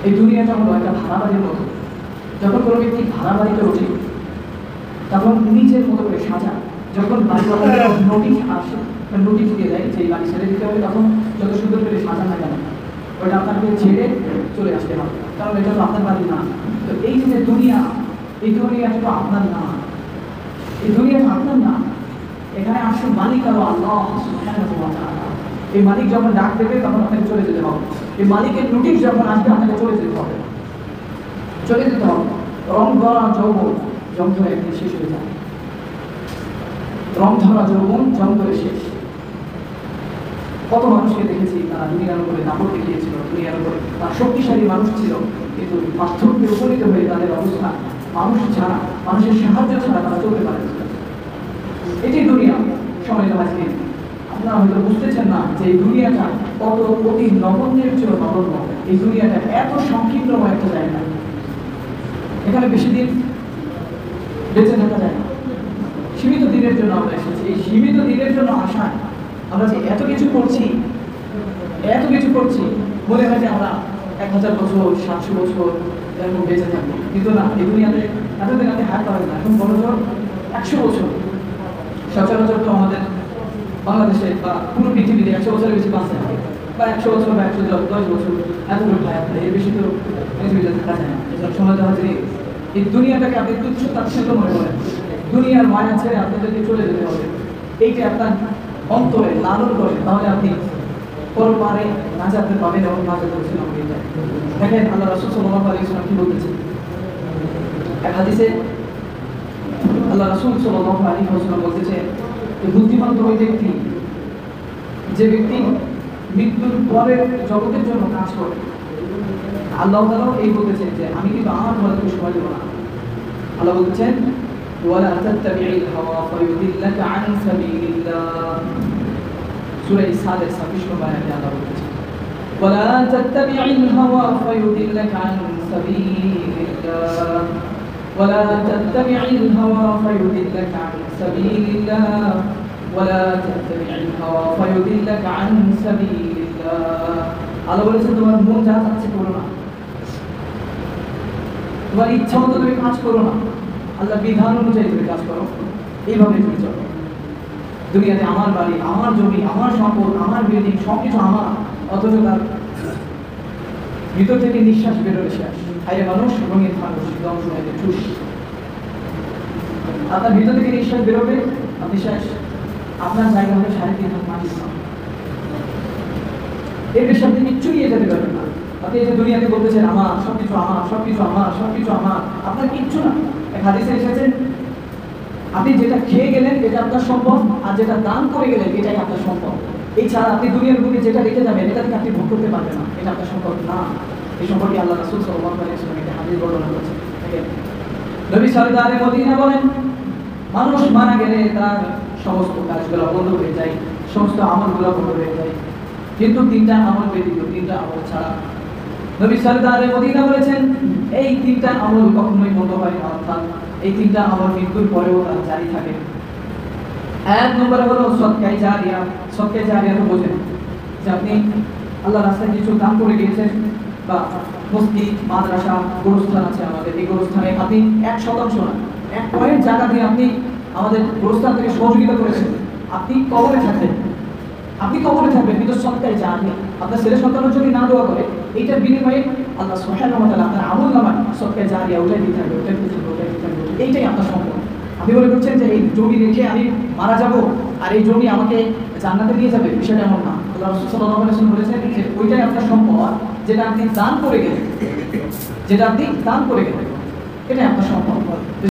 এই দুনিয়াটা হলো একটা ভাড়া বাড়ির মতো। যখন কোনো ব্যক্তি ভাড়া বাড়িতে ওঠে তখন নিজের মতো করে সাজা। যখন বাড়িওয়ালার নোটিশ আসে, নোটিশ দিয়ে দেয় যে বাড়ি ছেড়ে দিতে হবে, তখন যত সুন্দর করে সাজা না কেন ওইটা আপনাকে ছেড়ে চলে আসতে হবে, কারণ এটা তো আপনার বাড়ি না। তো এই যে দুনিয়া, এই দুনিয়াটা তো আপনার না, এই দুনিয়াটা আপনার না। এখানে আসল মালিক হলো আল্লাহ সুবহানাহু ওয়া তাআলা। এই মালিক যখন ডাক দেবে তখন আপনাকে চলে যেতে হবে। এই মালিকের নোটিশ যখন আসবে আপনাকে চলে যেতে হবে, চলে যেতে হবে। রং ধরা যৌবন জং ধরে একদিন শেষ হয়ে যায়। রং ধরা যৌবন জং ধরে শেষ। কত মানুষকে দেখেছি তারা দুনিয়ার উপরে দাপট দেখিয়েছিল, দুনিয়ার উপরে তারা শক্তিশালী মানুষ ছিল, কিন্তু পার্থক্যে উপনীত হয়ে তাদের অবস্থা মানুষ ছাড়া, মানুষের সাহায্য ছাড়া তারা চলতে পারে। এটি দুনিয়া। সম্মানিত হাজির, আপনারা হয়তো বুঝতেছেন না যে এই দুনিয়াটা কত অতি নগণ্যের চেয়ে নগণ্য। এই দুনিয়াটা এত সংকীর্ণময় একটা জায়গা, এখানে বেশি দিন বেঁচে থাকা যায় না। সীমিত দিনের জন্য আমরা এসেছি। এই সীমিত দিনের জন্য আশায় আমরা যে এত কিছু করছি, এত কিছু করছি, মনে হয় যে আমরা 1000 বছর 700 বছর এরকম বেঁচে থাকবো, কিন্তু না। এই দুনিয়াতে এতদিন আপনি হাত পাবেন না। এখন বড় জোর 100 বছর। সচরাচর তো আমাদের বাংলাদেশে বা পুরো পৃথিবীতে 100 বছরের বেশি বাঁচে না, বা 100 বছর বা 110 বছর এতটুকু হায়াত নেই, এর বেশি তো পৃথিবীতে থাকা যায় না। এজন্য সময় দেওয়া যে এই দুনিয়াটাকে আপনি তুচ্ছ তাচ্ছিল্য মনে করেন, দুনিয়ার মায়া ছেড়ে আপনাদেরকে চলে যেতে হবে, এইটা আপনার অন্তরে লালন করে, তাহলে আপনি পরপারে নাজাতে পাবেন এবং নাজাত ছিলাম। দেখেন আল্লাহ রাসূল সাল্লাল্লাহু আলাইহি ওয়াসাল্লাম কি বলতেছেন এক হাদিসে। আল্লাহ রাসূল সাল্লাল্লাহু আলাইহি ওয়াসাল্লাম বলতেছেন যে বুদ্ধিমান ওই ব্যক্তি যে ব্যক্তি মৃত্যুর পরের জগতের জন্য কাজ করে। আল্লাহ তাআলা এই বলতেছেন যে আমি কিন্তু আমার তোমাদেরকে সময় দেব না। আল্লাহ বলতেছেন ওয়ালা তাত্তাবি'ল হাওয়া ফায়ুদিল্লাকা আন সাবিলিল্লাহ। সূরা ইসরার 26 নম্বর আয়াতে আল্লাহ বলতেছেন ওয়ালা তাত্তাবি'ল হাওয়া ফায়ুদিল্লাকা আন সাবিলিল্লাহ ওয়ালা তাত্তাবি'ল হাওয়া ফায়ুদিল্লাকা আন সাবিলিল্লাহ ওয়ালা তাত্তাবি'ল হাওয়া ফায়ুদিল্লাকা আন সাবিলিল্লাহ। আল্লাহ বলেছেন তোমার মন যা চাচ্ছে করো না, তোমার ইচ্ছা মতো তুমি কাজ করো না, আল্লাহ বিধান অনুযায়ী তুমি কাজ করো, এইভাবে তুমি চলো। দুনিয়াতে আমার বাড়ি, আমার জমি, আমার সম্পদ, আমার বিল্ডিং, সবকিছু আমার, অথচ তার ভিতর থেকে নিঃশ্বাস বেরোলে শেষ। আরে মানুষ রঙিন মানুষ ধ্বংস হয়ে ঠুস, আপনার ভিতর থেকে নিঃশ্বাস বেরোবে, আপনি শেষ। আপনার জায়গা হবে 3.5 হাত মাটি। এর বেশি আপনি কিচ্ছু নিয়ে যেতে পারবেন না। আপনি এই যে দুনিয়াতে বলতেছেন আমার সবকিছু, আমার সবকিছু, আমার সবকিছু, আমার, আপনার কিচ্ছু না। এক হাদিসে এসেছে আপনি যেটা খেয়ে গেলেন এটা আপনার সম্পদ, আর যেটা দান করে গেলেন এটাই আপনার সম্পদ। এছাড়া আপনি দুনিয়ার বুকে যেটা রেখে যাবেন এটা থেকে আপনি ভোগ করতে পারবেন না, এটা আপনার সম্পদ না। এই সম্পর্কে আল্লাহ রাসূল সাল্লাল্লাহু আলাইহি ওয়াসাল্লাম একটা হাদিস বর্ণনা করেছেন। নবী সরদারে মদিনা বলেন মানুষ মারা গেলে তার সমস্ত কাজগুলো বন্ধ হয়ে যায়, সমস্ত আমলগুলো বন্ধ হয়ে যায়, কিন্তু 3টা আমল ব্যতীত, 3টা আমল ছাড়া। নবী সরদারে মদিনা বলেছেন এই 3টা আমল কখনোই বন্ধ হয় না, অর্থাৎ এই 3টা আমল মৃত্যুর পরেও তার জারি থাকে। এক নম্বরে হলো সদকায়ে জারিয়া। সদকায়ে জারিয়া তো বোঝেন যে আপনি আল্লাহর রাস্তায় কিছু দান করে গিয়েছেন, বা মসজিদ, মাদ্রাসা, গোরস্থান আছে আমাদের, এই গোরস্থানে আপনি 1% না, 1 পয়েন্ট জায়গা দিয়ে আপনি আমাদের গোরস্থান থেকে সহযোগিতা করেছেন। আপনি কবরে থাকবেন, আপনি কবরে থাকবেন, কিন্তু সদকায়ে জারিয়া। আপনার ছেলে সন্তানের যদি না দোয়া করে, এইটার বিনিময়ে আল্লাহ সুবহানাহু ওয়া তাআলা আপনার আমলনামায় সদকায়ে জারিয়া উঠাই দিতে থাকবে, উঠাই দিতে থাকবে, উঠাই দিতে থাকবে। এইটাই আপনার সম্পদ। আপনি মনে করছেন যে এই জমি রেখে আমি মারা যাব আর এই জমি আমাকে জান্নাতে নিয়ে যাবে, বিষয়টা এমন না। আল্লাহ রাসূল সাল্লাল্লাহু আলাইহি ওয়াসাল্লাম বলেছেন যে ওইটাই আপনার সম্পদ, যেটা আপনি দান করে গেলেন, যেটা আপনি দান করে গেলেন, এটাই আপনার সম্পদ।